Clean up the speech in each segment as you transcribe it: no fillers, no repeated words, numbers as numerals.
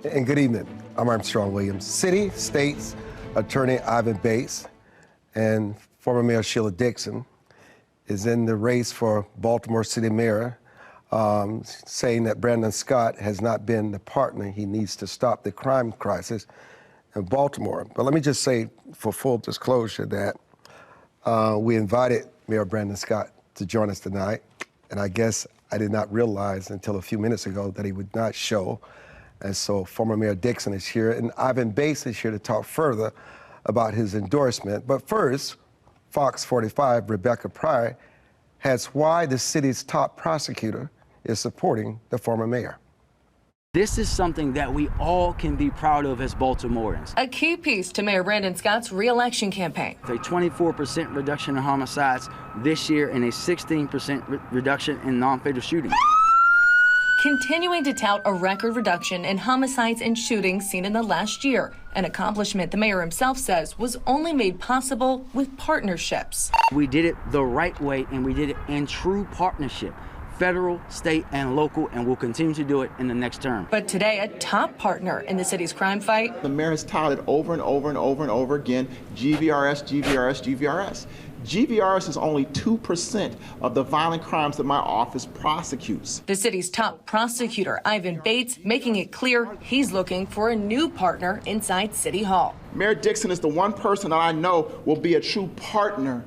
And good evening. I'm Armstrong Williams. City, State's Attorney Ivan Bates and former Mayor Sheila Dixon is in the race for Baltimore City Mayor, saying that Brandon Scott has not been the partner he needs to stop the crime crisis in Baltimore. But let me just say, for full disclosure, that we invited Mayor Brandon Scott to join us tonight, and I guess I did not realize until a few minutes ago that he would not show. And so former Mayor Dixon is here, and Ivan Bates is here to talk further about his endorsement. But first, Fox 45, Rebecca Pryor, has why the city's top prosecutor is supporting the former mayor. This is something that we all can be proud of as Baltimoreans. A key piece to Mayor Brandon Scott's re-election campaign. A 24% reduction in homicides this year and a 16% reduction in non-fatal shootings. Continuing to tout a record reduction in homicides and shootings seen in the last year, an accomplishment the mayor himself says was only made possible with partnerships. We did it the right way, and we did it in true partnership. Federal, state, and local, and we'll continue to do it in the next term. But today, a top partner in the city's crime fight. The mayor has touted over and over and over and over again, GVRS, GVRS, GVRS. GVRS is only 2% of the violent crimes that my office prosecutes. The city's top prosecutor, Ivan Bates, making it clear he's looking for a new partner inside City Hall. Mayor Dixon is the one person that I know will be a true partner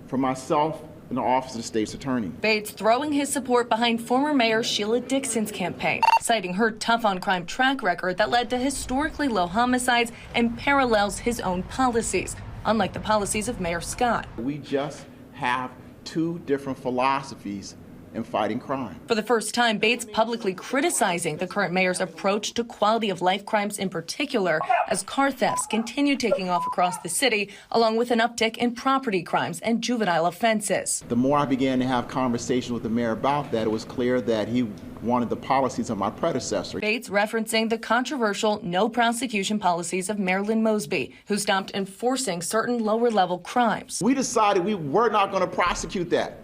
for myself in the Office of the State's Attorney. Bates throwing his support behind former Mayor Sheila Dixon's campaign, citing her tough-on-crime track record that led to historically low homicides and parallels his own policies, unlike the policies of Mayor Scott. We just have two different philosophies in fighting crime. For the first time, Bates publicly criticizing the current mayor's approach to quality of life crimes in particular, as car thefts continue taking off across the city, along with an uptick in property crimes and juvenile offenses. The more I began to have conversations with the mayor about that, it was clear that he wanted the policies of my predecessor. Bates referencing the controversial no prosecution policies of Marilyn Mosby, who stopped enforcing certain lower-level crimes. We decided we were not going to prosecute that,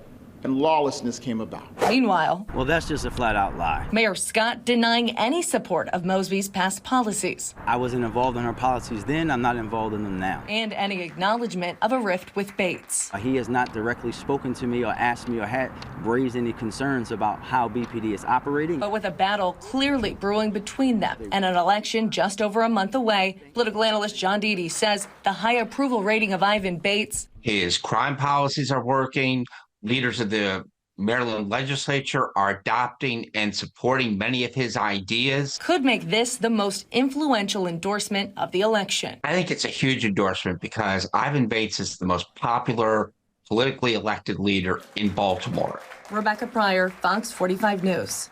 and lawlessness came about. Meanwhile, Well, that's just a flat-out lie. Mayor Scott denying any support of Mosby's past policies. I wasn't involved in her policies then, I'm not involved in them now. And any acknowledgement of a rift with Bates. He has not directly spoken to me or asked me or had raised any concerns about how BPD is operating. But with a battle clearly brewing between them and an election just over a month away, political analyst John Deedy says the high approval rating of Ivan Bates. His crime policies are working. Leaders of the Maryland legislature are adopting and supporting many of his ideas. Could make this the most influential endorsement of the election. I think it's a huge endorsement because Ivan Bates is the most popular politically elected leader in Baltimore. Rebecca Pryor, Fox 45 News.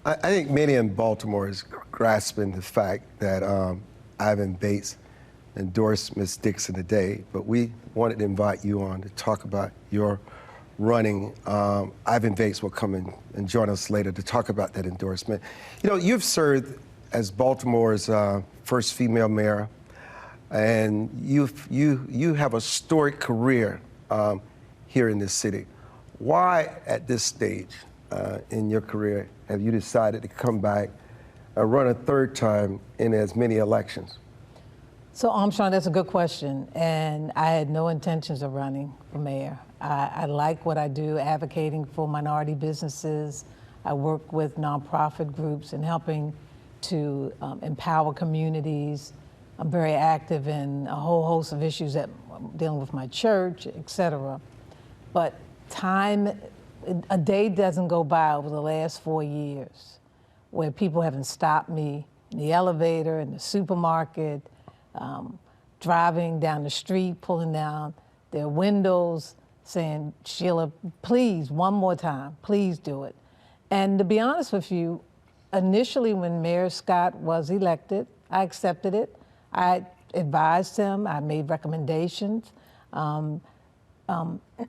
I think many in Baltimore is grasping the fact that Ivan Bates endorsed Ms. Dixon today, but we wanted to invite you on to talk about your running. Ivan Bates will come in and join us later to talk about that endorsement. You know, you've served as Baltimore's first female mayor, and you have a storied career here in this city. Why, at this stage in your career, have you decided to come back and run a third time in as many elections? So, Armstrong, that's a good question, and I had no intentions of running for mayor. I like what I do, advocating for minority businesses. I work with nonprofit groups and helping to empower communities. I'm very active in a whole host of issues that dealing with my church, et cetera. But a day doesn't go by over the last 4 years where people haven't stopped me in the elevator, in the supermarket, driving down the street, pulling down their windows, saying, Sheila, please, one more time, please do it. And to be honest with you, initially when Mayor Scott was elected, I accepted it. I advised him, I made recommendations.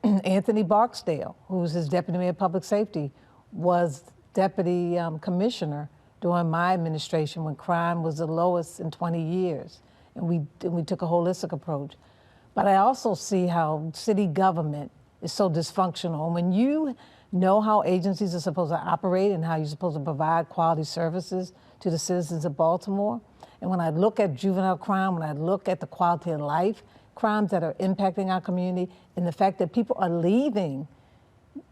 Anthony Barksdale, who was his deputy mayor of public safety, was deputy commissioner during my administration when crime was the lowest in 20 years. And we took a holistic approach. But I also see how city government is so dysfunctional. And when you know how agencies are supposed to operate and how you're supposed to provide quality services to the citizens of Baltimore. And when I look at juvenile crime, when I look at the quality of life crimes that are impacting our community, and the fact that people are leaving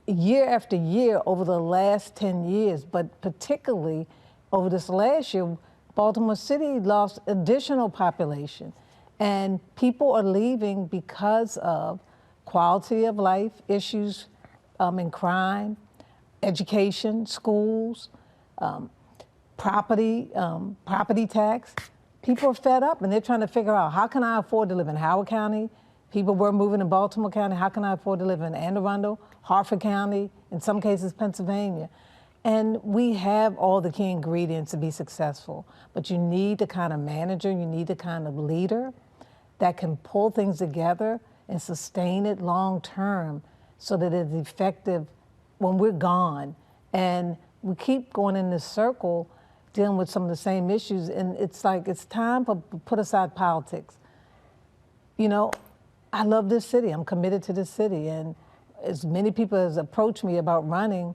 year after year over the last 10 years, but particularly over this last year, Baltimore City lost additional population. And people are leaving because of quality of life issues in crime, education, schools, property tax. People are fed up and they're trying to figure out, how can I afford to live in Howard County? People were moving in Baltimore County. How can I afford to live in Anne Arundel, Hartford County, in some cases Pennsylvania? And we have all the key ingredients to be successful, but you need the kind of manager, you need the kind of leader that can pull things together and sustain it long term so that it's effective when we're gone. And we keep going in this circle dealing with some of the same issues, and it's like it's time to put aside politics. You know, I love this city, I'm committed to this city, and as many people as approached me about running,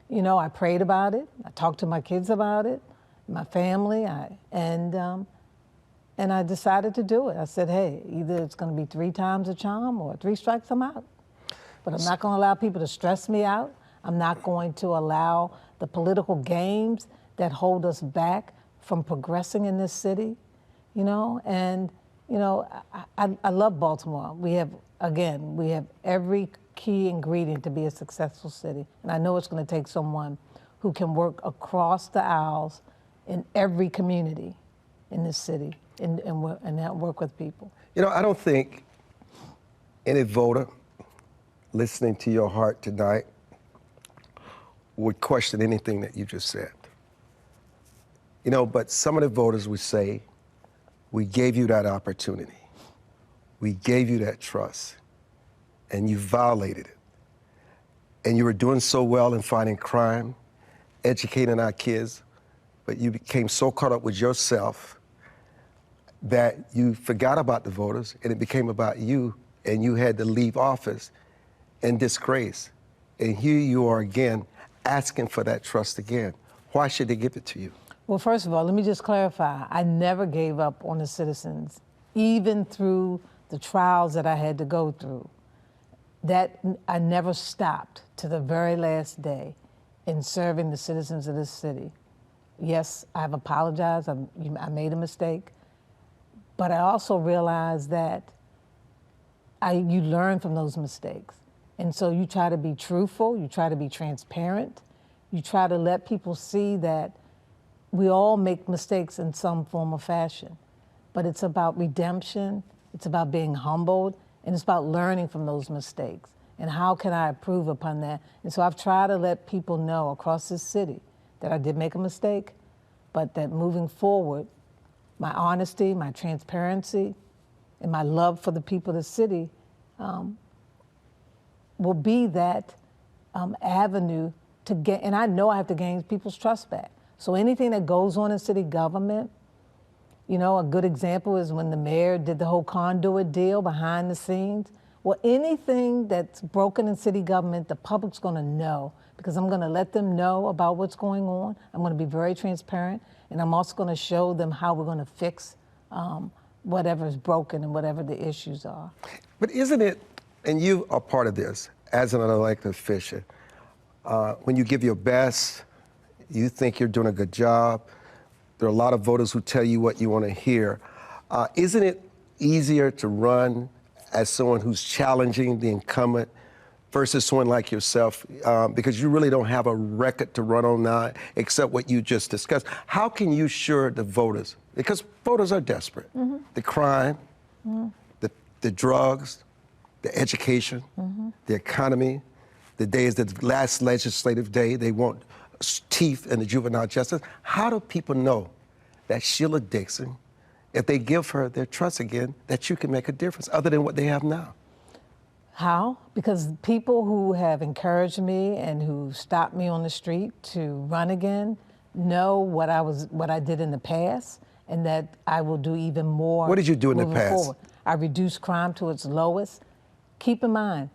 you know, I prayed about it, I talked to my kids about it, my family, and I decided to do it. I said, hey, either it's gonna be 3 times a charm or 3 strikes, I'm out. But I'm not gonna allow people to stress me out. I'm not going to allow the political games that hold us back from progressing in this city, you know? And, you know, I love Baltimore. We have every key ingredient to be a successful city. And I know it's gonna take someone who can work across the aisles in every community in this city and work with people. You know, I don't think any voter listening to your heart tonight would question anything that you just said. You know, but some of the voters would say, we gave you that opportunity. We gave you that trust, and you violated it. And you were doing so well in fighting crime, educating our kids, but you became so caught up with yourself that you forgot about the voters, and it became about you, and you had to leave office in disgrace. And here you are again, asking for that trust again. Why should they give it to you? Well, first of all, let me just clarify. I never gave up on the citizens, even through the trials that I had to go through. That I never stopped to the very last day in serving the citizens of this city. Yes, I've apologized, I made a mistake, but I also realized that you learn from those mistakes. And so you try to be truthful, you try to be transparent, you try to let people see that we all make mistakes in some form or fashion, but it's about redemption, it's about being humbled, and it's about learning from those mistakes. And how can I improve upon that? And so I've tried to let people know across this city that I did make a mistake, but that moving forward, my honesty, my transparency, and my love for the people of the city will be that avenue to get, and I know I have to gain people's trust back. So anything that goes on in city government, you know, a good example is when the mayor did the whole conduit deal behind the scenes. Well, anything that's broken in city government, the public's gonna know, because I'm gonna let them know about what's going on. I'm gonna be very transparent, and I'm also gonna show them how we're gonna fix whatever is broken and whatever the issues are. But isn't it, and you are part of this, as an elected official, when you give your best, you think you're doing a good job, there are a lot of voters who tell you what you want to hear. Isn't it easier to run as someone who's challenging the incumbent versus someone like yourself, because you really don't have a record to run on now except what you just discussed? How can you assure the voters, because voters are desperate, the crime, the drugs, the education, the economy, the day is the last legislative day, they want teeth in the juvenile justice. How do people know that Sheila Dixon, if they give her their trust again, that you can make a difference other than what they have now? How? Because people who have encouraged me and who stopped me on the street to run again know what I did in the past, and that I will do even more. What did you do in the past? Forward. I reduced crime to its lowest. Keep in mind,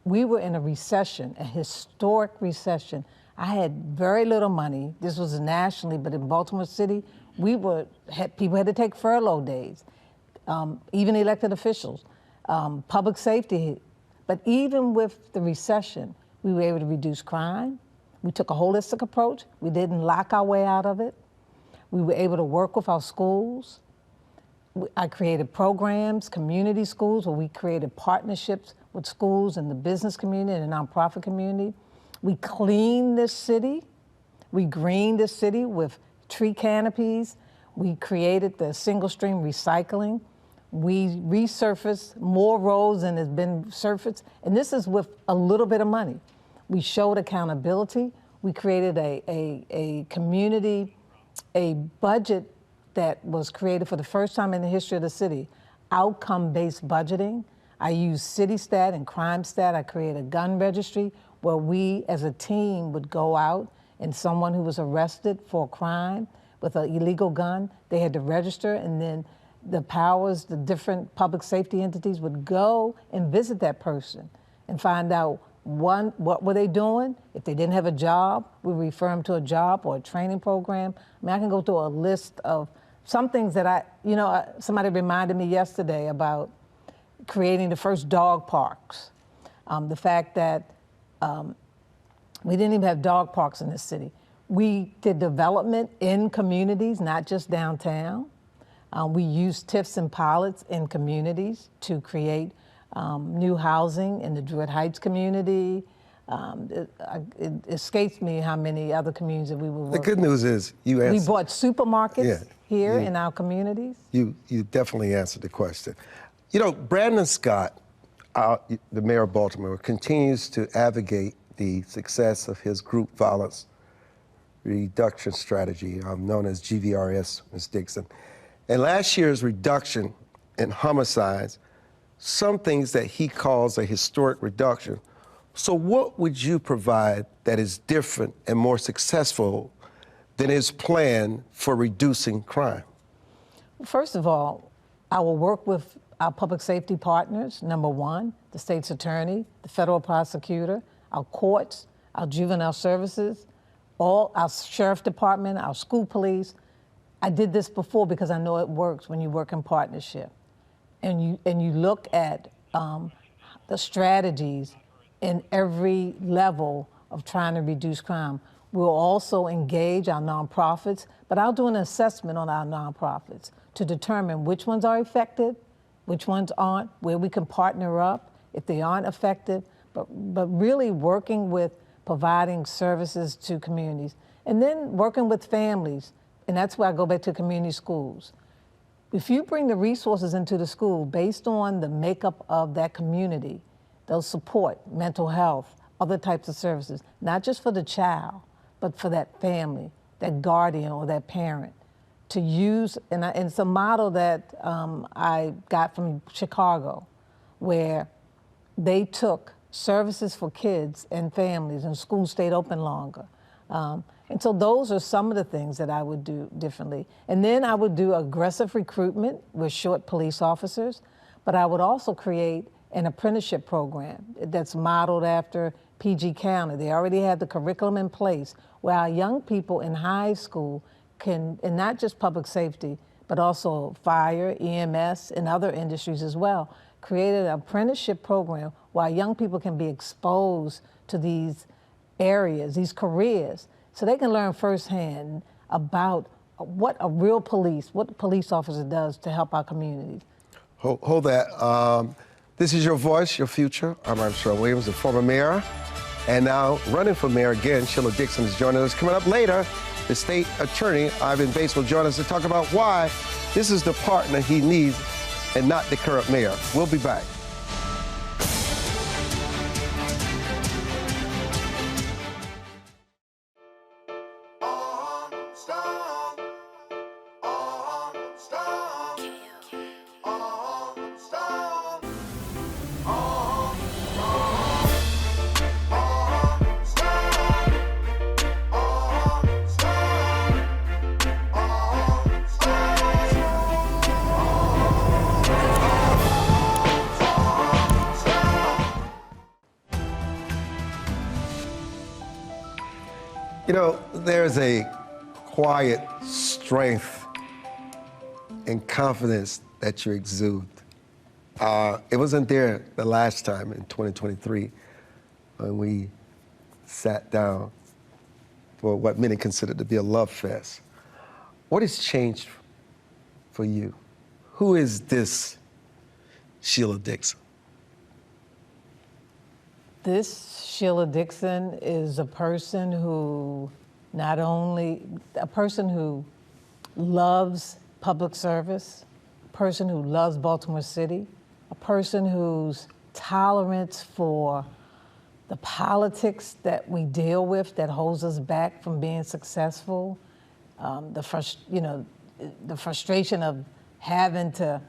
we were in a recession, a historic recession. I had very little money. This was nationally, but in Baltimore City, people had to take furlough days, even elected officials, public safety. But even with the recession, we were able to reduce crime. We took a holistic approach. We didn't lock our way out of it. We were able to work with our schools. I created programs, community schools, where we created partnerships with schools and the business community and the nonprofit community. We cleaned this city. We greened this city with tree canopies. We created the single stream recycling. We resurfaced more roads than has been surfaced. And this is with a little bit of money. We showed accountability. We created a community, a budget that was created for the first time in the history of the city, outcome-based budgeting. I used CityStat and CrimeStat. I created a gun registry where we as a team would go out and someone who was arrested for a crime with an illegal gun, they had to register, and then the different public safety entities would go and visit that person and find out, one, what were they doing? If they didn't have a job, we refer them to a job or a training program. I mean, I can go through a list of some things that somebody reminded me yesterday about creating the first dog parks. The fact that we didn't even have dog parks in this city. We did development in communities, not just downtown. We used TIFs and pilots in communities to create new housing in the Druid Heights community. It escapes me how many other communities that we were working. The good news is you answered. We bought supermarkets here in our communities. You definitely answered the question. You know, Brandon Scott, the mayor of Baltimore, continues to advocate the success of his group violence reduction strategy, known as GVRS, Ms. Dixon. And last year's reduction in homicides, some things that he calls a historic reduction. So what would you provide that is different and more successful than his plan for reducing crime? First of all, I will work with our public safety partners, number one, the state's attorney, the federal prosecutor, our courts, our juvenile services, all our sheriff department, our school police. I did this before because I know it works when you work in partnership. And you look at the strategies in every level of trying to reduce crime. We'll also engage our nonprofits, but I'll do an assessment on our nonprofits to determine which ones are effective, which ones aren't, where we can partner up if they aren't effective, but really working with providing services to communities. And then working with families, and that's where I go back to community schools. If you bring the resources into the school based on the makeup of that community, they'll support mental health, other types of services, not just for the child, but for that family, that guardian or that parent, to use, and it's a model that I got from Chicago, where they took services for kids and families, and schools stayed open longer. And so those are some of the things that I would do differently. And then I would do aggressive recruitment with short police officers, but I would also create an apprenticeship program that's modeled after PG County. They already have the curriculum in place where our young people in high school can, and not just public safety, but also fire, EMS, and other industries as well, created an apprenticeship program where young people can be exposed to these areas, these careers, so they can learn firsthand about what a real police, what a police officer does to help our communities. Hold that. This is Your Voice, Your Future. I'm Armstrong Williams, the former mayor, and now running for mayor again. Sheila Dixon is joining us. Coming up later, the state attorney, Ivan Bates, will join us to talk about why this is the partner he needs and not the current mayor. We'll be back. You know, there's a quiet strength and confidence that you exude. It wasn't there the last time in 2023 when we sat down for what many consider to be a love fest. What has changed for you? Who is this Sheila Dixon? This Sheila Dixon is a person who loves public service, a person who loves Baltimore City, a person whose tolerance for the politics that we deal with that holds us back from being successful, the frustration of having to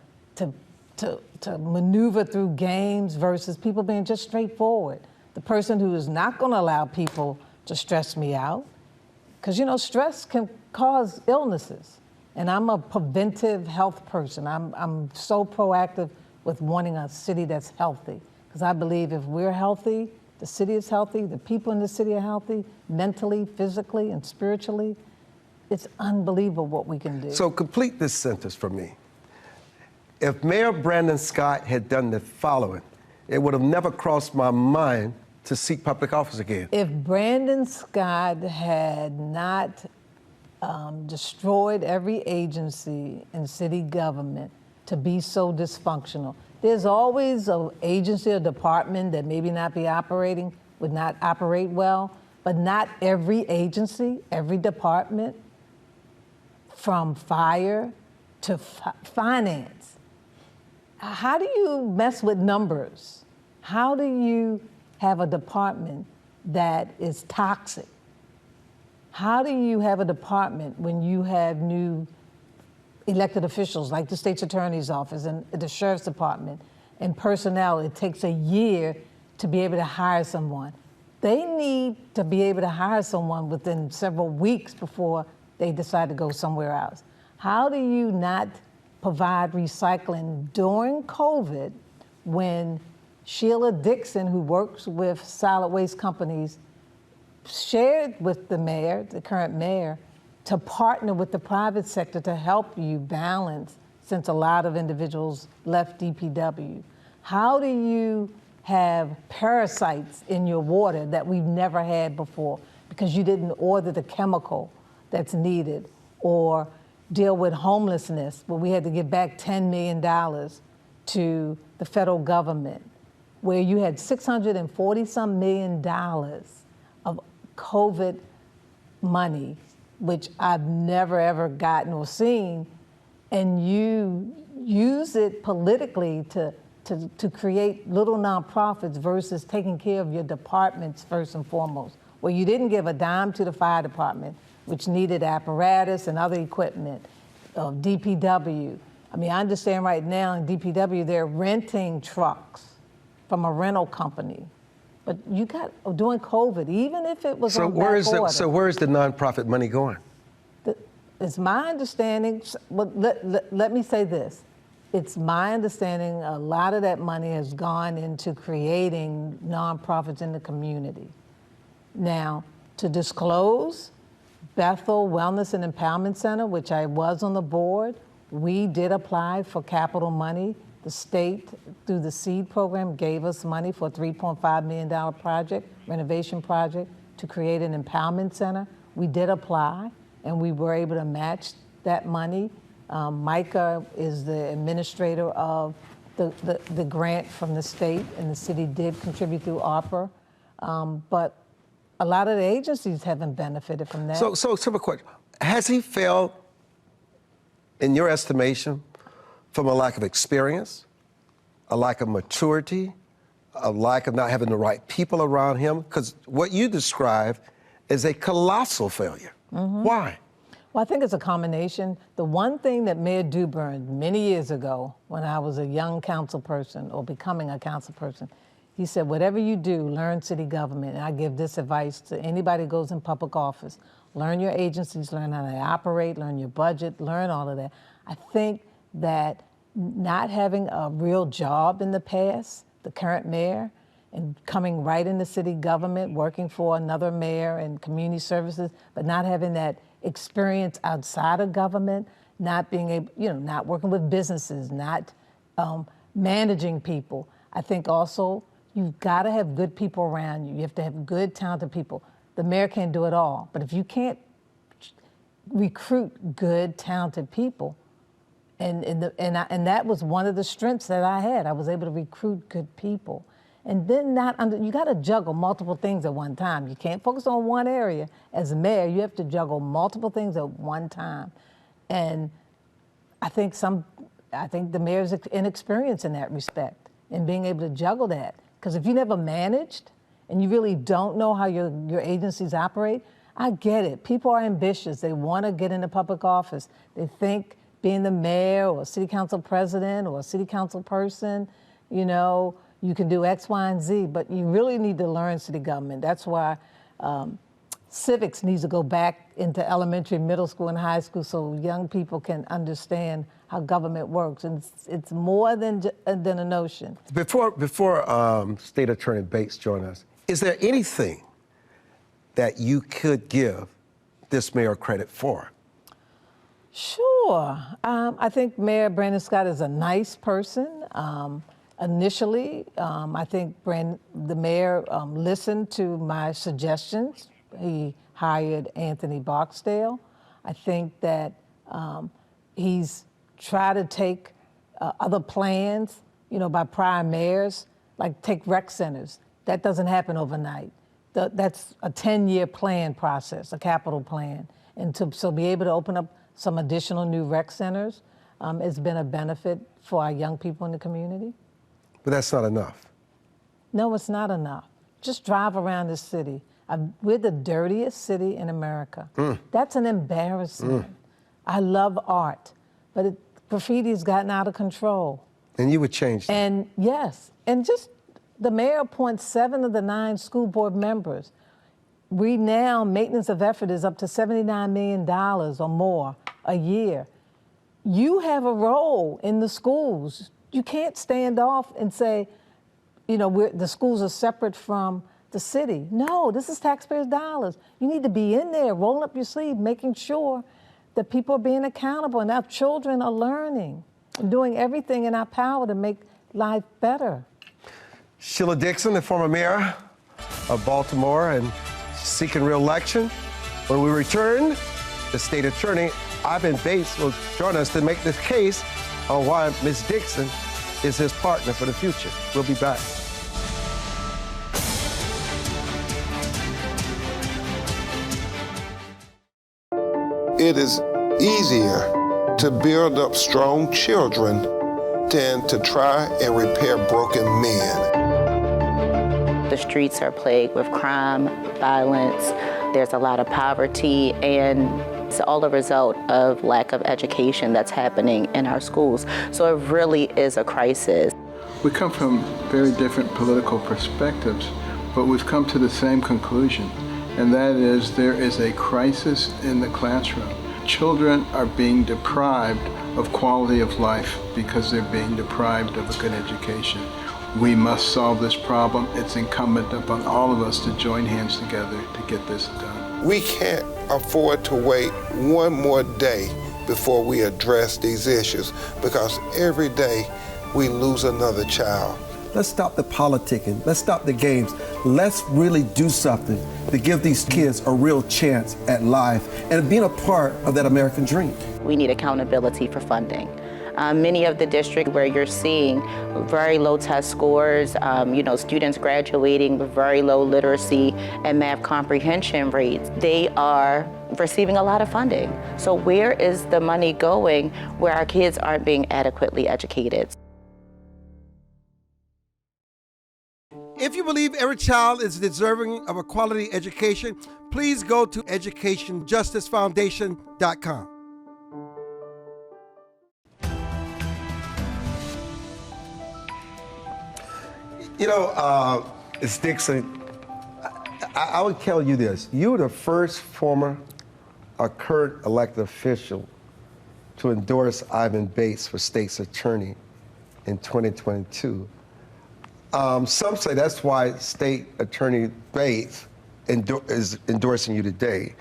maneuver through games versus people being just straightforward. The person who is not going to allow people to stress me out, because stress can cause illnesses. And I'm a preventive health person. I'm so proactive with wanting a city that's healthy, because I believe if we're healthy, the city is healthy, the people in the city are healthy, mentally, physically, and spiritually. It's unbelievable what we can do. So complete this sentence for me. If Mayor Brandon Scott had done the following, it would have never crossed my mind to seek public office again. If Brandon Scott had not destroyed every agency in city government to be so dysfunctional, there's always an agency or department that maybe not be operating, would not operate well, but not every agency, every department, from fire to finance. How do you mess with numbers? How do you have a department that is toxic? How do you have a department when you have new elected officials like the state's attorney's office and the sheriff's department and personnel? It takes a year to be able to hire someone. They need to be able to hire someone within several weeks before they decide to go somewhere else. How do you not provide recycling during COVID when Sheila Dixon, who works with solid waste companies, shared with the mayor, the current mayor, to partner with the private sector to help you balance, since a lot of individuals left DPW? How do you have parasites in your water that we've never had before because you didn't order the chemical that's needed, or deal with homelessness where we had to give back $10 million to the federal government, where you had $640-some million of COVID money, which I've never ever gotten or seen, and you use it politically to create little nonprofits versus taking care of your departments first and foremost, where you didn't give a dime to the fire department, which needed apparatus and other equipment, DPW. I mean, I understand right now in DPW, they're renting trucks from a rental company. But you got, during COVID, even if it was on back order. So where's the nonprofit money going? It's my understanding, well, let me say this. It's my understanding a lot of that money has gone into creating nonprofits in the community. Now, to disclose, Bethel Wellness and Empowerment Center, which I was on the board, we did apply for capital money. The state, through the SEED program, gave us money for a $3.5 million project, renovation project, to create an empowerment center. We did apply, and we were able to match that money. Micah is the administrator of the grant from the state, and the city did contribute through ARPA. But a lot of the agencies haven't benefited from that. So simple question. Has he failed, in your estimation, from a lack of experience, a lack of maturity, a lack of not having the right people around him? Because what you describe is a colossal failure. Mm-hmm. Why? Well, I think it's a combination. The one thing that Mayor Dubern, many years ago, when I was a young council person or becoming a council person, he said, whatever you do, learn city government. And I give this advice to anybody who goes in public office. Learn your agencies, learn how they operate, learn your budget, learn all of that. I think that not having a real job in the past, the current mayor, and coming right into city government, working for another mayor and community services, but not having that experience outside of government, not being able, not working with businesses, not managing people. I think also you've got to have good people around you. You have to have good, talented people. The mayor can't do it all, but if you can't recruit good, talented people, and that was one of the strengths that I had. I was able to recruit good people. And then you got to juggle multiple things at one time. You can't focus on one area. As a mayor, you have to juggle multiple things at one time. And I think the mayor's inexperienced in that respect, in being able to juggle that. Because if you never managed and you really don't know how your agencies operate, I get it. People are ambitious. They want to get into public office. They think being the mayor or city council president or a city council person, you can do X, Y, and Z, but you really need to learn city government. That's why civics needs to go back into elementary, middle school, and high school so young people can understand how government works. And it's more than a notion. Before State Attorney Bates joins us, is there anything that you could give this mayor credit for? Sure. I think Mayor Brandon Scott is a nice person. Initially, I think the mayor listened to my suggestions. He hired Anthony Barksdale. I think that he's tried to take other plans, by prior mayors, like take rec centers. That doesn't happen overnight. That's a 10-year plan process, a capital plan. And to be able to open up some additional new rec centers has been a benefit for our young people in the community. But that's not enough. No, it's not enough. Just drive around this city. We're the dirtiest city in America. That's an embarrassment. I love art, but graffiti's gotten out of control. And you would change that. And yes, and just the mayor appoints 7 of the 9 school board members. Maintenance of effort is up to $79 million or more a year. You have a role in the schools. You can't stand off and say, the schools are separate from the city. No, this is taxpayers' dollars. You need to be in there, rolling up your sleeve, making sure that people are being accountable and our children are learning and doing everything in our power to make life better. Sheila Dixon, the former mayor of Baltimore and seeking re-election. When we return, the state attorney, Ivan Bates, will join us to make this case on why Ms. Dixon is his partner for the future. We'll be back. It is easier to build up strong children than to try and repair broken men. The streets are plagued with crime, violence. There's a lot of poverty, and it's all a result of lack of education that's happening in our schools. So it really is a crisis. We come from very different political perspectives, but we've come to the same conclusion, and that is there is a crisis in the classroom. Children are being deprived of quality of life because they're being deprived of a good education. We must solve this problem. It's incumbent upon all of us to join hands together to get this done. We can't afford to wait one more day before we address these issues, because every day we lose another child. Let's stop the politicking. Let's stop the games. Let's really do something to give these kids a real chance at life and being a part of that American dream. We need accountability for funding. Many of the districts where you're seeing very low test scores, students graduating with very low literacy and math comprehension rates, they are receiving a lot of funding. So where is the money going where our kids aren't being adequately educated? If you believe every child is deserving of a quality education, please go to educationjusticefoundation.com. Ms. Dixon, I would tell you this. You were the first former or current elected official to endorse Ivan Bates for state's attorney in 2022. Some say that's why State Attorney Bates is endorsing you today.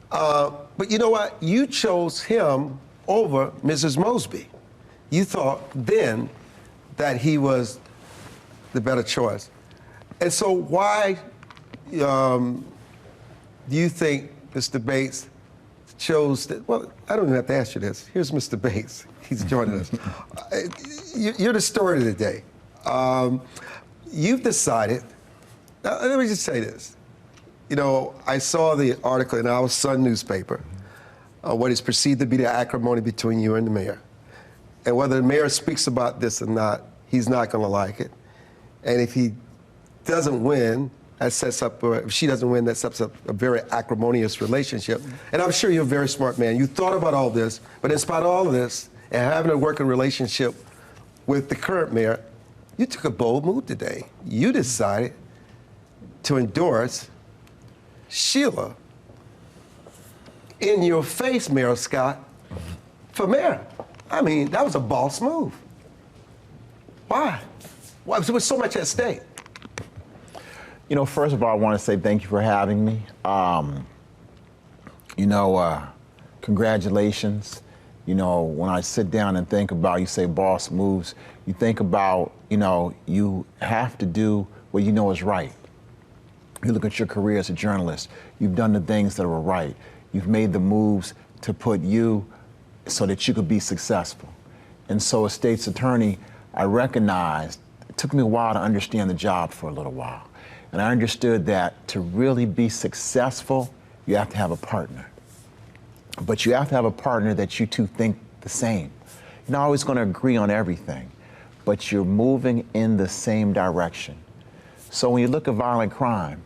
But you know what? You chose him over Mrs. Mosby. You thought then that he was the better choice. And so why do you think Mr. Bates chose that? Well, I don't even have to ask you this. Here's Mr. Bates. He's joining us. You're the story of the day. You've decided, now, let me just say this. You know, I saw the article in our Sun newspaper, what is perceived to be the acrimony between you and the mayor. And whether the mayor speaks about this or not, he's not going to like it. And if he doesn't win, that sets up, or if she doesn't win, that sets up a very acrimonious relationship. And I'm sure you're a very smart man. You thought about all this, but in spite of all of this, and having a working relationship with the current mayor, you took a bold move today. You decided to endorse Sheila in your face, Mayor Scott, for mayor. I mean, that was a boss move. Why? Why? There was so much at stake. You know, first of all, I want to say thank you for having me. Congratulations. You know, when I sit down and think about, you say boss moves, you think about, you have to do what you know is right. You look at your career as a journalist, you've done the things that were right. You've made the moves to put you so that you could be successful. And so as state's attorney, I recognized, it took me a while to understand the job for a little while. And I understood that to really be successful, you have to have a partner. But you have to have a partner that you two think the same. You're not always going to agree on everything, but you're moving in the same direction. So when you look at violent crime,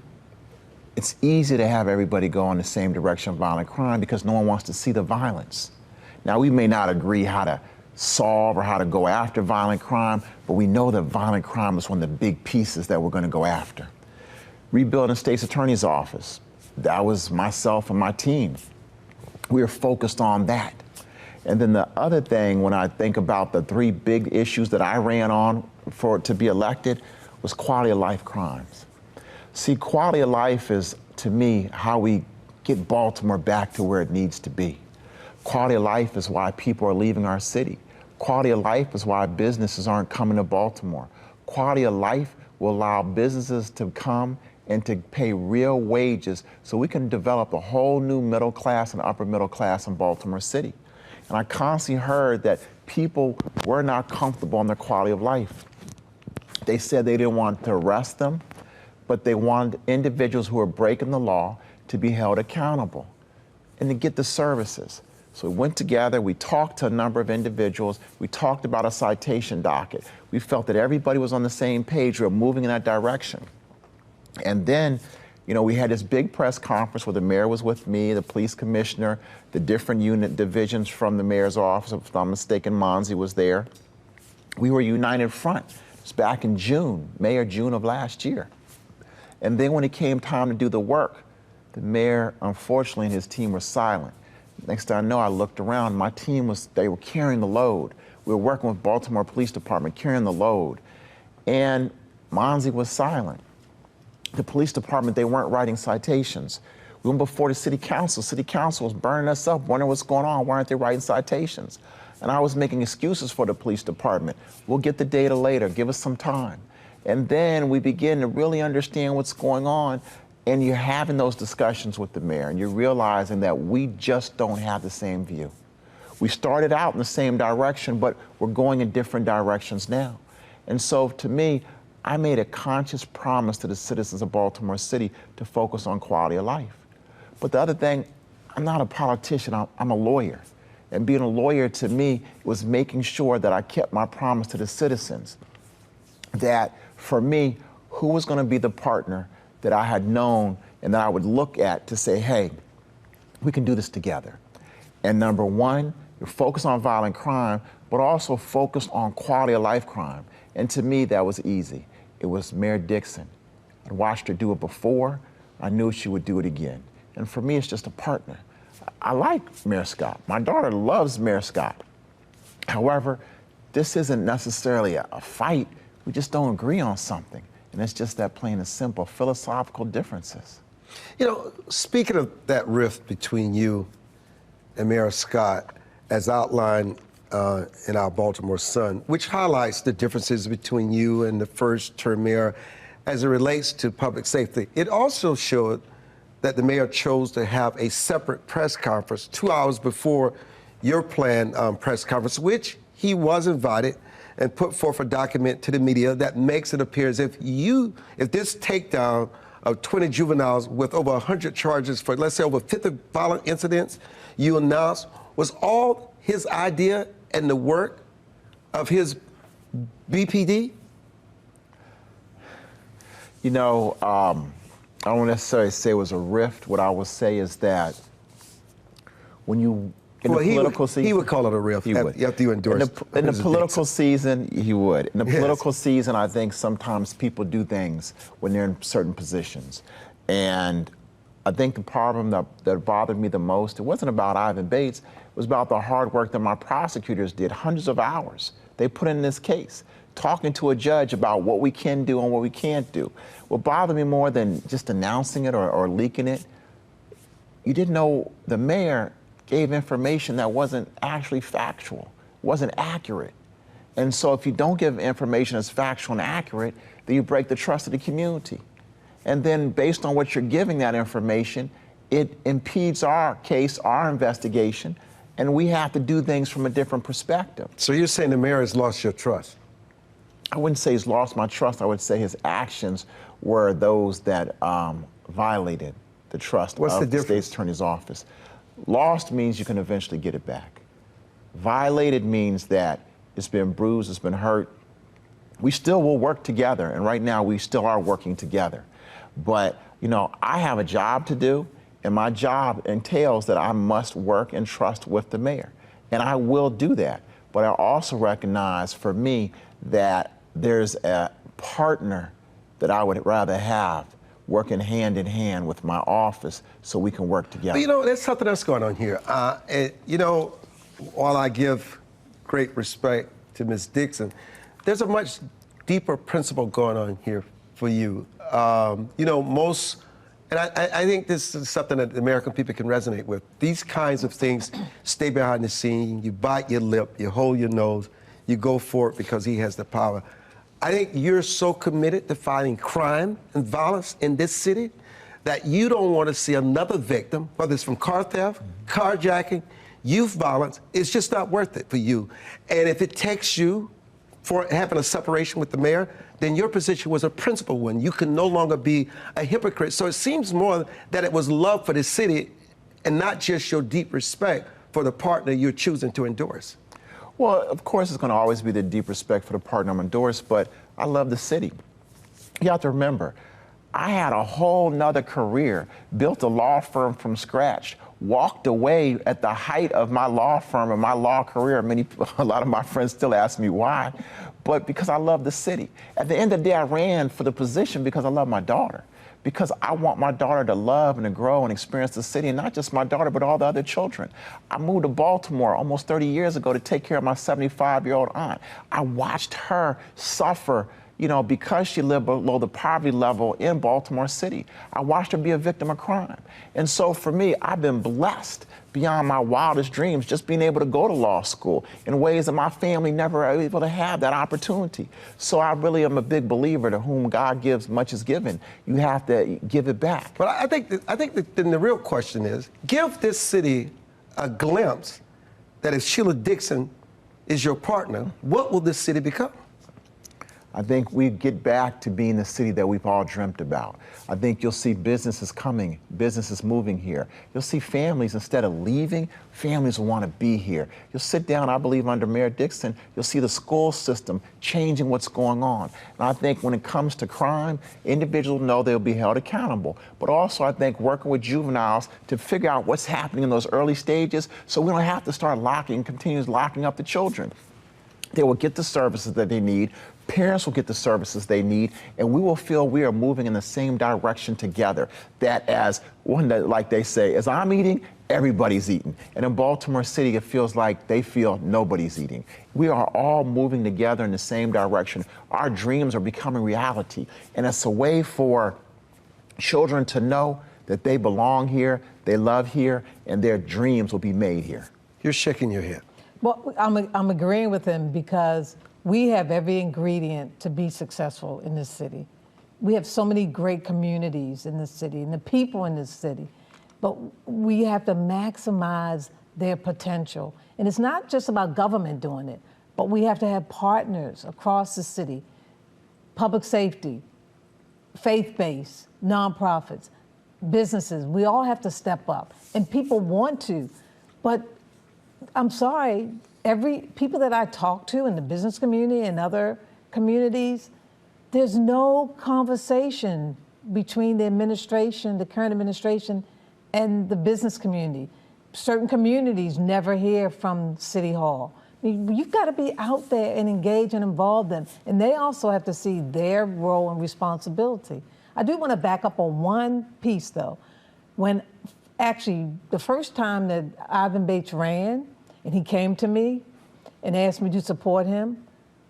it's easy to have everybody go in the same direction of violent crime because no one wants to see the violence. Now, we may not agree how to solve or how to go after violent crime, but we know that violent crime is one of the big pieces that we're going to go after. Rebuilding the state's attorney's office, that was myself and my team. We were focused on that. And then the other thing, when I think about the three big issues that I ran on to be elected, was quality of life crimes. See, quality of life is, to me, how we get Baltimore back to where it needs to be. Quality of life is why people are leaving our city. Quality of life is why businesses aren't coming to Baltimore. Quality of life will allow businesses to come and to pay real wages so we can develop a whole new middle class and upper middle class in Baltimore City. And I constantly heard that people were not comfortable in their quality of life. They said they didn't want to arrest them, but they wanted individuals who are breaking the law to be held accountable and to get the services. So we went together, we talked to a number of individuals, we talked about a citation docket. We felt that everybody was on the same page, we were moving in that direction. And then, we had this big press conference where the mayor was with me, the police commissioner, the different unit divisions from the mayor's office. If I'm mistaken, Monzi was there. We were united front. It was back in June, May or June of last year. And then when it came time to do the work, the mayor, unfortunately, and his team were silent. Next thing I know, I looked around, my team they were carrying the load. We were working with Baltimore Police Department, carrying the load. And Monzi was silent. The police department, they weren't writing citations. We went before the city council. City council was burning us up, wondering what's going on. Why aren't they writing citations? And I was making excuses for the police department. We'll get the data later, give us some time. And then we begin to really understand what's going on, and you're having those discussions with the mayor, and you're realizing that we just don't have the same view. We started out in the same direction, but we're going in different directions now. And so to me, I made a conscious promise to the citizens of Baltimore City to focus on quality of life. But the other thing, I'm not a politician, I'm a lawyer. And being a lawyer to me was making sure that I kept my promise to the citizens. That for me, who was going to be the partner that I had known and that I would look at to say, hey, we can do this together. And number one, you're focused on violent crime, but also focused on quality of life crime. And to me, that was easy. It was Mayor Dixon. I watched her do it before. I knew she would do it again. And for me, it's just a partner. I like Mayor Scott. My daughter loves Mayor Scott. However, this isn't necessarily a fight. we just don't agree on something. And it's just that plain and simple, philosophical differences. You know, speaking of that rift between you and Mayor Scott, as outlined in our Baltimore Sun, which highlights the differences between you and the first-term mayor as it relates to public safety, it also showed that the mayor chose to have a separate press conference 2 hours before your planned press conference, which he was invited, and put forth a document to the media that makes it appear as if this takedown of 20 juveniles with over 100 charges for, let's say, over 50 violent incidents you announced was all his idea and the work of his BPD? You know, I don't necessarily say it was a rift. What I would say is that when you, in the political season... He would call it a rift after you endorsed In the political season, he would. In the political season, I think sometimes people do things when they're in certain positions. And I think the problem that bothered me the most, it wasn't about Ivan Bates, it was about the hard work that my prosecutors did, hundreds of hours they put in this case, talking to a judge about what we can do and what we can't do. What bothered me more than just announcing it or leaking it, you didn't know the mayor gave information that wasn't actually factual, wasn't accurate. And so if you don't give information that's factual and accurate, then you break the trust of the community. And then based on what you're giving that information, it impedes our case, our investigation, and we have to do things from a different perspective. So you're saying the mayor has lost your trust? I wouldn't say he's lost my trust. I would say his actions were those that violated the trust of the state's attorney's office. Lost means you can eventually get it back. Violated means that it's been bruised, it's been hurt. We still will work together, and right now we still are working together. But, you know, I have a job to do, and my job entails that I must work and trust with the mayor. And I will do that. But I also recognize, for me, that there's a partner that I would rather have working hand in hand with my office so we can work together. But, you know, there's something else going on here. You know, while I give great respect to Ms. Dixon, there's a much deeper principle going on here for you. You know, and I think this is something that the American people can resonate with. These kinds of things stay behind the scene. You bite your lip, you hold your nose, you go for it because he has the power. I think you're so committed to fighting crime and violence in this city that you don't want to see another victim, whether it's from car theft, carjacking, youth violence. It's just not worth it for you. And if it takes you for having a separation with the mayor, then your position was a principled one. You can no longer be a hypocrite. So it seems more that it was love for the city and not just your deep respect for the partner you're choosing to endorse. Well, of course, it's going to always be the deep respect for the partner I'm endorsed, but I love the city. You have to remember, I had a whole nother career, built a law firm from scratch, walked away at the height of my law firm and my law career. A lot of my friends still ask me why, but because I love the city. At the end of the day, I ran for the position because I love my daughter, because I want my daughter to love and to grow and experience the city, and not just my daughter, but all the other children. I moved to Baltimore almost 30 years ago to take care of my 75-year-old aunt. I watched her suffer, you know, because she lived below the poverty level in Baltimore City. I watched her be a victim of crime. And so for me, I've been blessed beyond my wildest dreams, just being able to go to law school in ways that my family never were able to have that opportunity. So I really am a big believer, to whom God gives, much is given. You have to give it back. But I think then the real question is, give this city a glimpse that if Sheila Dixon is your partner, what will this city become? I think we get back to being the city that we've all dreamt about. I think you'll see businesses coming, businesses moving here. You'll see families, instead of leaving, families will want to be here. You'll sit down, I believe, under Mayor Dixon, you'll see the school system changing what's going on. And I think when it comes to crime, individuals know they'll be held accountable. But also, I think working with juveniles to figure out what's happening in those early stages so we don't have to start continuously locking up the children. They will get the services that they need Parents will get the services they need, and we will feel we are moving in the same direction together. That as one that, like they say, as I'm eating, everybody's eating. And in Baltimore City, it feels like they feel nobody's eating. We are all moving together in the same direction. Our dreams are becoming reality, and it's a way for children to know that they belong here, they love here, and their dreams will be made here. You're shaking your head. Well, I'm agreeing with him because we have every ingredient to be successful in this city. We have so many great communities in this city and the people in this city, but we have to maximize their potential. And it's not just about government doing it, but we have to have partners across the city, public safety, faith-based, nonprofits, businesses. We all have to step up, and people want to, but I'm sorry, people that I talk to in the business community and other communities, there's no conversation between the administration, the current administration, and the business community. Certain communities never hear from City Hall. I mean, you've got to be out there and engage and involve them. And they also have to see their role and responsibility. I do want to back up on one piece, though. When actually, the first time that Ivan Bates ran, and he came to me and asked me to support him,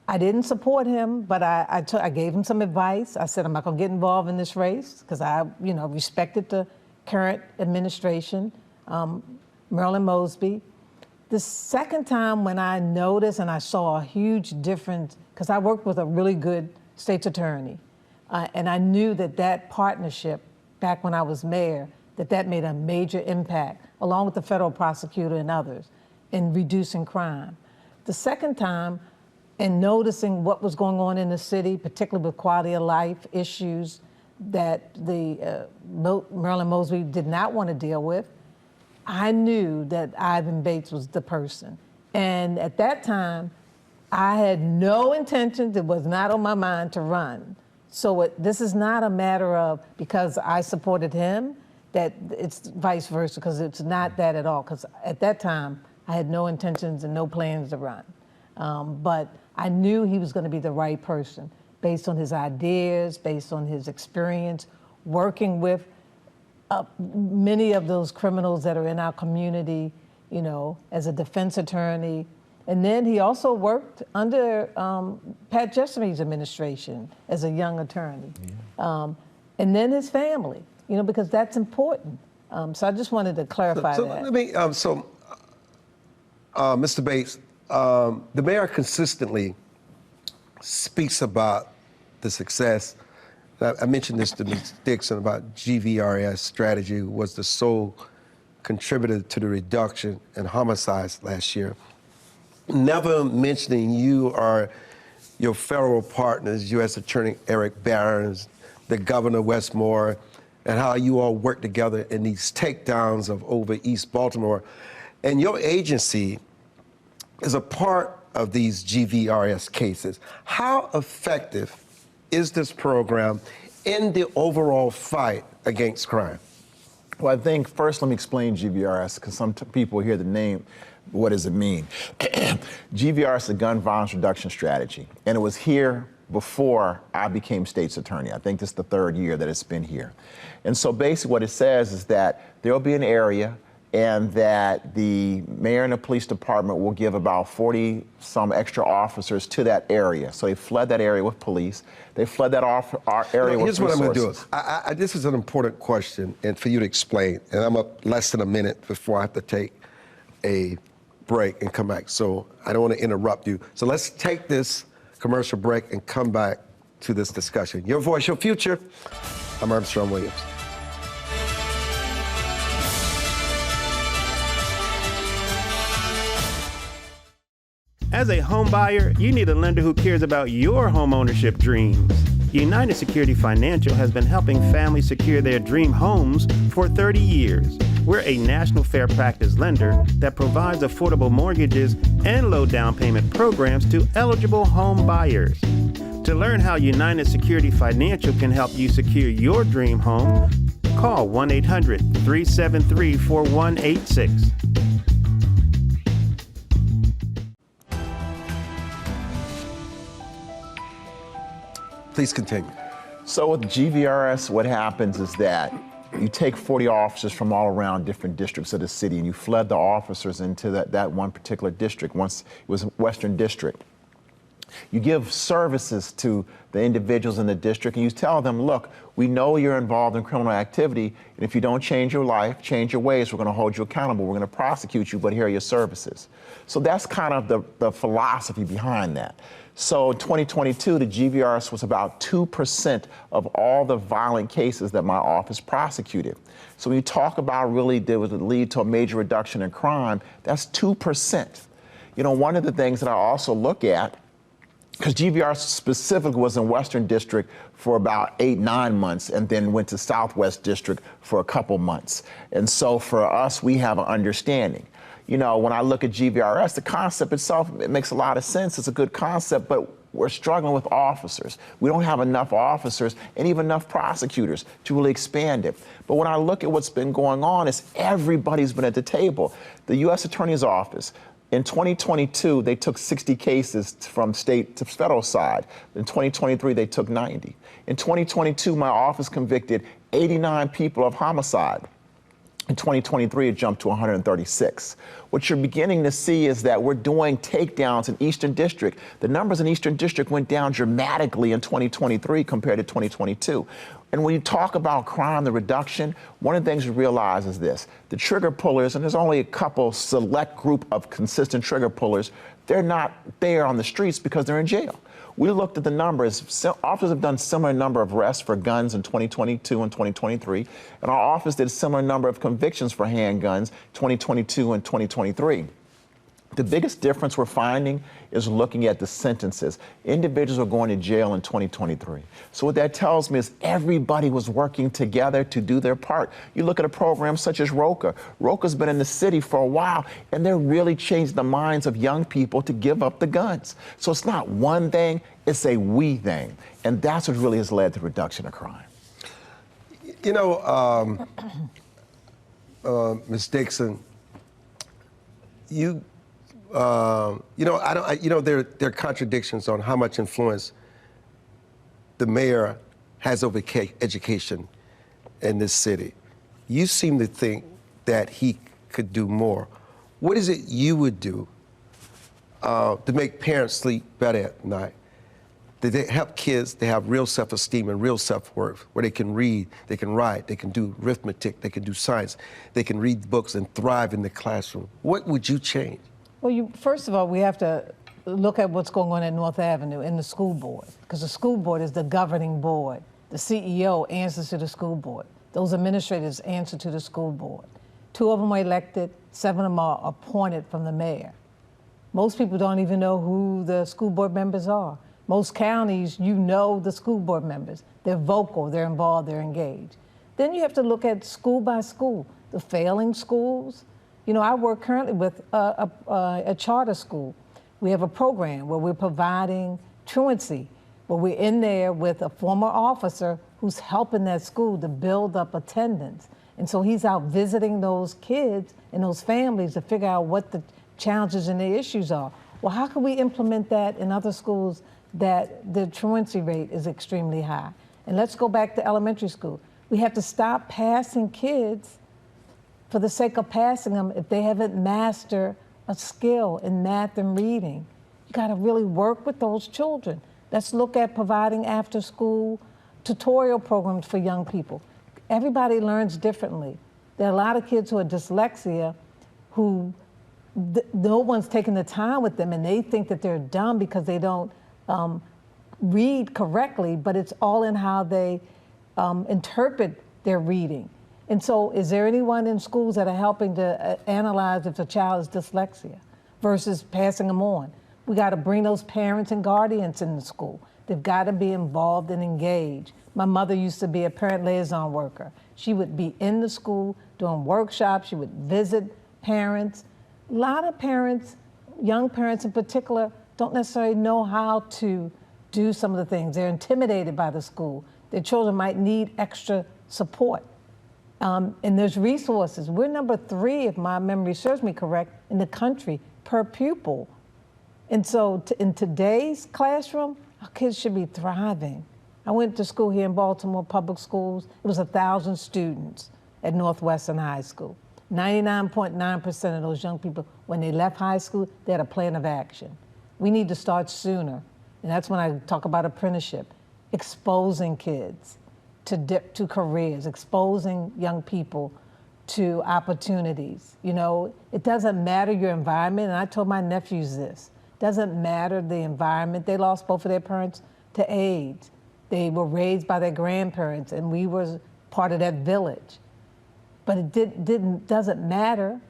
I didn't support him, but I gave him some advice. I said, I'm not going to get involved in this race because I respected the current administration, Marilyn Mosby. The second time when I noticed and I saw a huge difference, because I worked with a really good state's attorney, and I knew that partnership, back when I was mayor, that made a major impact, along with the federal prosecutor and others, in reducing crime. The second time, in noticing what was going on in the city, particularly with quality of life issues that the Marilyn Mosby did not want to deal with, I knew that Ivan Bates was the person. And at that time, I had no intention, it was not on my mind to run. So this is not a matter of, because I supported him, that it's vice versa, because it's not that at all. Because at that time, I had no intentions and no plans to run. But I knew he was going to be the right person based on his ideas, based on his experience, working with many of those criminals that are in our community, as a defense attorney. And then he also worked under Pat Jessamy's administration as a young attorney. Yeah. And then his family, because that's important. So I just wanted to clarify that. Let me, Mr. Bates, the mayor consistently speaks about the success. I mentioned this to Ms. Dixon about GVRS strategy was the sole contributor to the reduction in homicides last year. Never mentioning you or your federal partners, U.S. Attorney Eric Barnes, the Governor Westmore, and how you all work together in these takedowns of over East Baltimore. And your agency is a part of these GVRS cases. How effective is this program in the overall fight against crime? Well, I think first let me explain GVRS, because some people hear the name, what does it mean? GVRS is a gun violence reduction strategy, and it was here before I became state's attorney. I think this is the third year that it's been here. And so basically what it says is that there'll be an area and that the mayor and the police department will give about 40 some extra officers to that area. So they flood that area with police. They flood that area with resources. Here's what I'm going to do. This is an important question, and for you to explain. And I'm up less than a minute before I have to take a break and come back. So I don't want to interrupt you. So let's take this commercial break and come back to this discussion. Your voice, your future. I'm Armstrong Williams. As a home buyer, you need a lender who cares about your home ownership dreams. United Security Financial has been helping families secure their dream homes for 30 years. We're a national fair practice lender that provides affordable mortgages and low down payment programs to eligible home buyers. To learn how United Security Financial can help you secure your dream home, call 1-800-373-4186. Please continue. So with GVRS, what happens is that you take 40 officers from all around different districts of the city and you flood the officers into that one particular district. Once it was Western District. You give services to the individuals in the district and you tell them, look, we know you're involved in criminal activity, and if you don't change your life, change your ways, we're going to hold you accountable, we're going to prosecute you, but here are your services. So that's kind of the philosophy behind that. So in 2022, the GVRS was about 2% of all the violent cases that my office prosecuted. So when you talk about really that would lead to a major reduction in crime, that's 2%. You know, one of the things that I also look at, because GVRS specifically was in Western District for about 8-9 months and then went to Southwest District for a couple months. And so for us, we have an understanding. You know, when I look at GVRS, the concept itself, it makes a lot of sense. It's a good concept, but we're struggling with officers. We don't have enough officers and even enough prosecutors to really expand it. But when I look at what's been going on, is everybody's been at the table. The U.S. Attorney's Office, in 2022, they took 60 cases from state to federal side. In 2023, they took 90. In 2022, my office convicted 89 people of homicide. In 2023, it jumped to 136. What you're beginning to see is that we're doing takedowns in Eastern District. The numbers in Eastern District went down dramatically in 2023 compared to 2022. And when you talk about crime, the reduction, one of the things you realize is this. The trigger pullers, and there's only a couple select group of consistent trigger pullers, they're not there on the streets because they're in jail. We looked at the numbers. Officers have done similar number of arrests for guns in 2022 and 2023, and our office did a similar number of convictions for handguns 2022 and 2023. The biggest difference we're finding is looking at the sentences. Individuals are going to jail in 2023. So what that tells me is everybody was working together to do their part. You look at a program such as ROCA. ROCA's been in the city for a while, and they're really changed the minds of young people to give up the guns. So it's not one thing, it's a we thing. And that's what really has led to reduction of crime. You know, Ms. Dixon, there are contradictions on how much influence the mayor has over education in this city. You seem to think that he could do more. What is it you would do to make parents sleep better at night? They help kids to have real self-esteem and real self-worth, where they can read, they can write, they can do arithmetic, they can do science, they can read books and thrive in the classroom. What would you change? Well, first of all, we have to look at what's going on at North Avenue in the school board, because the school board is the governing board. The CEO answers to the school board. Those administrators answer to the school board. 2 of them are elected, 7 of them are appointed from the mayor. Most people don't even know who the school board members are. Most counties, you know the school board members. They're vocal, they're involved, they're engaged. Then you have to look at school by school, the failing schools. You know, I work currently with a charter school. We have a program where we're providing truancy, where we're in there with a former officer who's helping that school to build up attendance. And so he's out visiting those kids and those families to figure out what the challenges and the issues are. Well, how can we implement that in other schools that the truancy rate is extremely high? And let's go back to elementary school. We have to stop passing kids for the sake of passing them if they haven't mastered a skill in math and reading. You gotta really work with those children. Let's look at providing after-school tutorial programs for young people. Everybody learns differently. There are a lot of kids who are dyslexia who no one's taking the time with them, and they think that they're dumb because they don't read correctly, but it's all in how they interpret their reading. And so is there anyone in schools that are helping to analyze if a child is dyslexia versus passing them on? We got to bring those parents and guardians in the school. They've got to be involved and engaged. My mother used to be a parent liaison worker. She would be in the school doing workshops. She would visit parents. A lot of parents, young parents in particular, don't necessarily know how to do some of the things. They're intimidated by the school. Their children might need extra support. And there's resources. We're number 3, if my memory serves me correct, in the country per pupil. And so in today's classroom, our kids should be thriving. I went to school here in Baltimore, public schools. It was 1,000 students at Northwestern High School. 99.9% of those young people, when they left high school, they had a plan of action. We need to start sooner. And that's when I talk about apprenticeship, exposing kids to careers, exposing young people to opportunities. You know, it doesn't matter your environment, and I told my nephews this, doesn't matter the environment. They lost both of their parents to AIDS. They were raised by their grandparents, and we were part of that village. But it doesn't matter.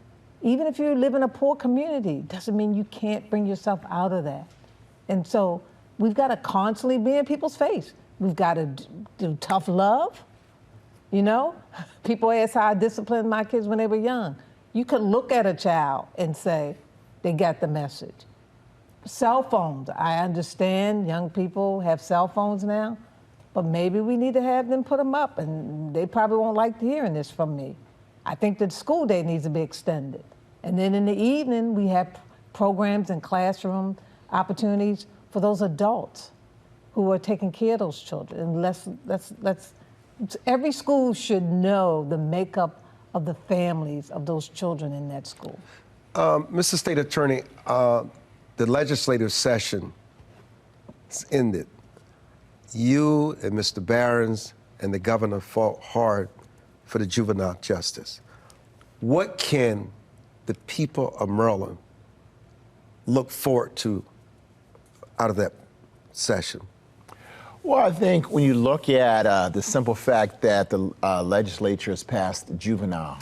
Even if you live in a poor community, doesn't mean you can't bring yourself out of that. And so we've got to constantly be in people's face. We've got to do tough love. You know, people ask how I disciplined my kids when they were young. You could look at a child and say, they got the message. Cell phones, I understand young people have cell phones now, but maybe we need to have them put them up, and they probably won't like hearing this from me. I think that school day needs to be extended. And then in the evening, we have programs and classroom opportunities for those adults who are taking care of those children. And every school should know the makeup of the families of those children in that school. Mr. State Attorney, the legislative session is ended. You and Mr. Barron's and the governor fought hard for the juvenile justice. What can the people of Maryland look forward to out of that session? Well, I think when you look at the simple fact that the legislature has passed juvenile,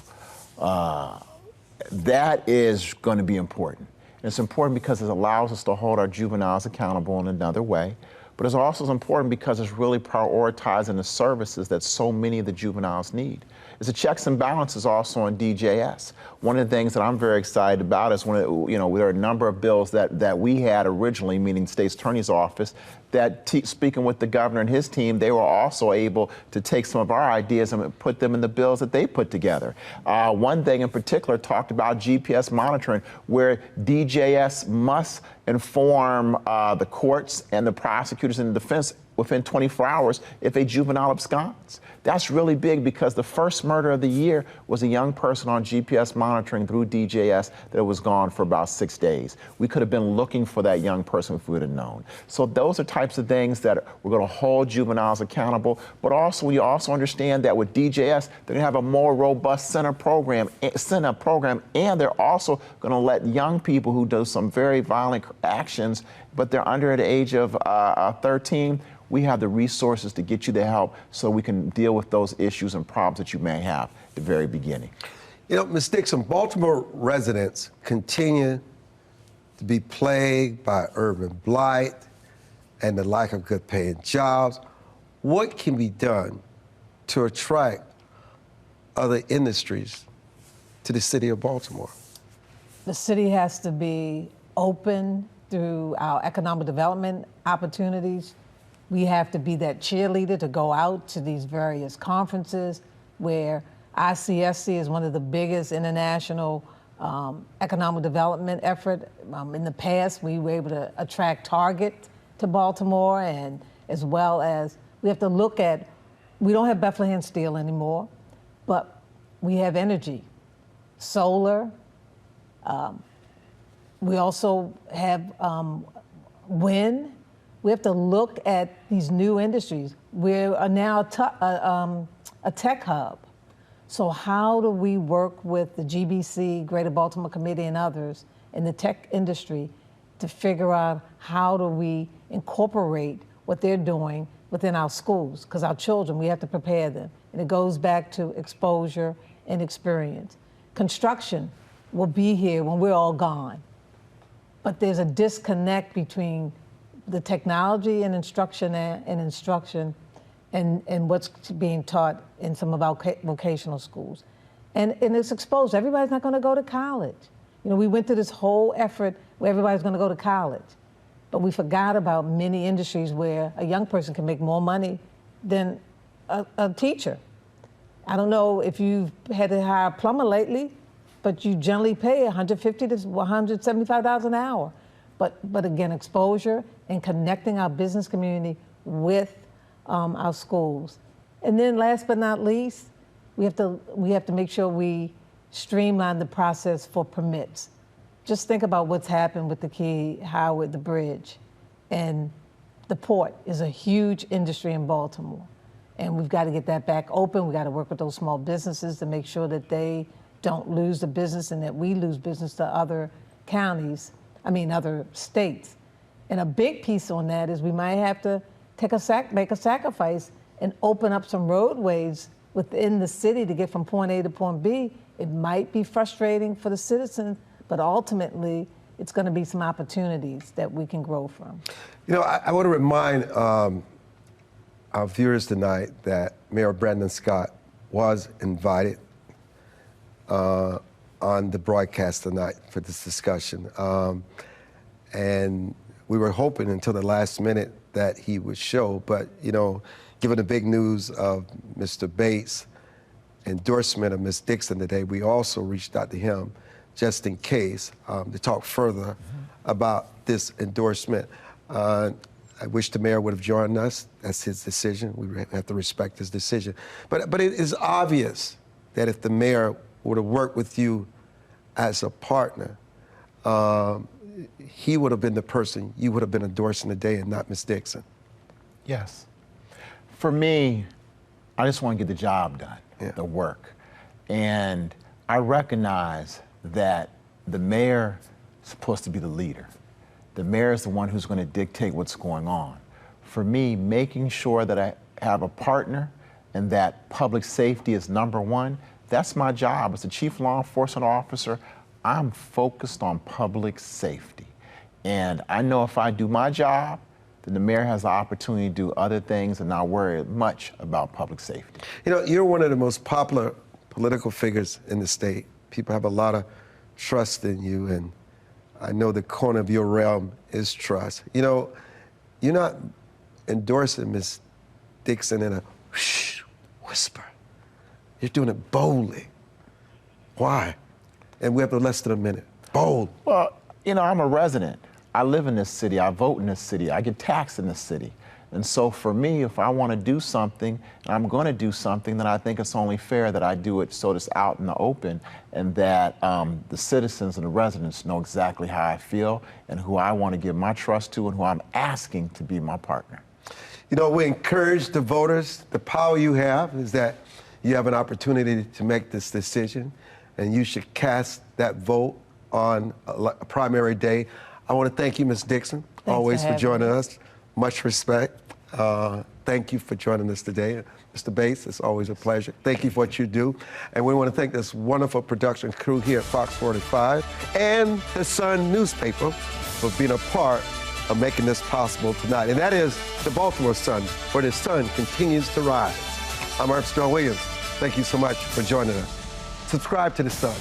that is going to be important. And it's important because it allows us to hold our juveniles accountable in another way. But it's also important because it's really prioritizing the services that so many of the juveniles need. It's a checks and balances also on DJS. One of the things that I'm very excited about is there are a number of bills that we had originally, meaning the State's Attorney's Office, that speaking with the governor and his team, they were also able to take some of our ideas and put them in the bills that they put together. One thing in particular talked about GPS monitoring, where DJS must inform the courts and the prosecutors and the defense within 24 hours if a juvenile absconds. That's really big because the first murder of the year was a young person on GPS monitoring through DJS that was gone for about 6 days. We could have been looking for that young person if we would have known. So those are types of things that we're going to hold juveniles accountable, but also we also understand that with DJS, they're going to have a more robust center program, and they're also going to let young people who do some very violent actions, but they're under the age of 13, we have the resources to get you the help so we can deal with those issues and problems that you may have at the very beginning. You know, Ms. Dixon, Baltimore residents continue to be plagued by urban blight and the lack of good paying jobs. What can be done to attract other industries to the city of Baltimore? The city has to be open through our economic development opportunities. We have to be that cheerleader to go out to these various conferences where ICSC is one of the biggest international economic development effort. In the past, we were able to attract Target to Baltimore, and as well as we have to look at, we don't have Bethlehem Steel anymore, but we have energy, solar. We also have wind. We have to look at these new industries. We are now a tech hub. So how do we work with the GBC, Greater Baltimore Committee, and others in the tech industry to figure out how do we incorporate what they're doing within our schools? Because our children, we have to prepare them. And it goes back to exposure and experience. Construction will be here when we're all gone. But there's a disconnect between the technology and instruction and what's being taught in some of our vocational schools. And it's exposed. Everybody's not going to go to college. You know, we went through this whole effort where everybody's going to go to college, but we forgot about many industries where a young person can make more money than a teacher. I don't know if you've had to hire a plumber lately, but you generally pay $150 to $175 an hour. But again, exposure and connecting our business community with our schools. And then last but not least, we have to make sure we streamline the process for permits. Just think about what's happened with the Key Howard, the bridge, and the port is a huge industry in Baltimore. And we've got to get that back open. We've got to work with those small businesses to make sure that they don't lose the business and that we lose business to other counties, other states. And a big piece on that is we might have to make a sacrifice and open up some roadways within the city to get from point A to point B. It might be frustrating for the citizens, but ultimately it's going to be some opportunities that we can grow from. I want to remind our viewers tonight that Mayor Brandon Scott was invited on the broadcast tonight for this discussion. And we were hoping until the last minute that he would show, but given the big news of Mr. Bates' endorsement of Ms. Dixon today, we also reached out to him just in case to talk further about this endorsement. I wish the mayor would have joined us. That's his decision. We have to respect his decision. But it is obvious that if the mayor would have worked with you as a partner, he would have been the person you would have been endorsing today and not Ms. Dixon. Yes. For me, I just want to get the job done, the work. And I recognize that the mayor is supposed to be the leader. The mayor is the one who's going to dictate what's going on. For me, making sure that I have a partner and that public safety is number one, that's my job. As the chief law enforcement officer, I'm focused on public safety. And I know if I do my job, then the mayor has the opportunity to do other things and not worry much about public safety. You're one of the most popular political figures in the state. People have a lot of trust in you, and I know the corner of your realm is trust. You're not endorsing Ms. Dixon in a whisper. You're doing it boldly. Why? And we have less than a minute. Bold. Well, I'm a resident. I live in this city. I vote in this city. I get taxed in this city. And so for me, if I want to do something, and I'm going to do something, then I think it's only fair that I do it so it's out in the open and that the citizens and the residents know exactly how I feel and who I want to give my trust to and who I'm asking to be my partner. We encourage the voters. The power you have is that you have an opportunity to make this decision, and you should cast that vote on a primary day. I want to thank you, Ms. Dixon, always for joining us. Much respect. Thank you for joining us today. Mr. Bates, it's always a pleasure. Thank you for what you do. And we want to thank this wonderful production crew here at Fox 45 and the Sun newspaper for being a part of making this possible tonight. And that is the Baltimore Sun, where the sun continues to rise. I'm Armstrong Williams. Thank you so much for joining us. Subscribe to the Sun.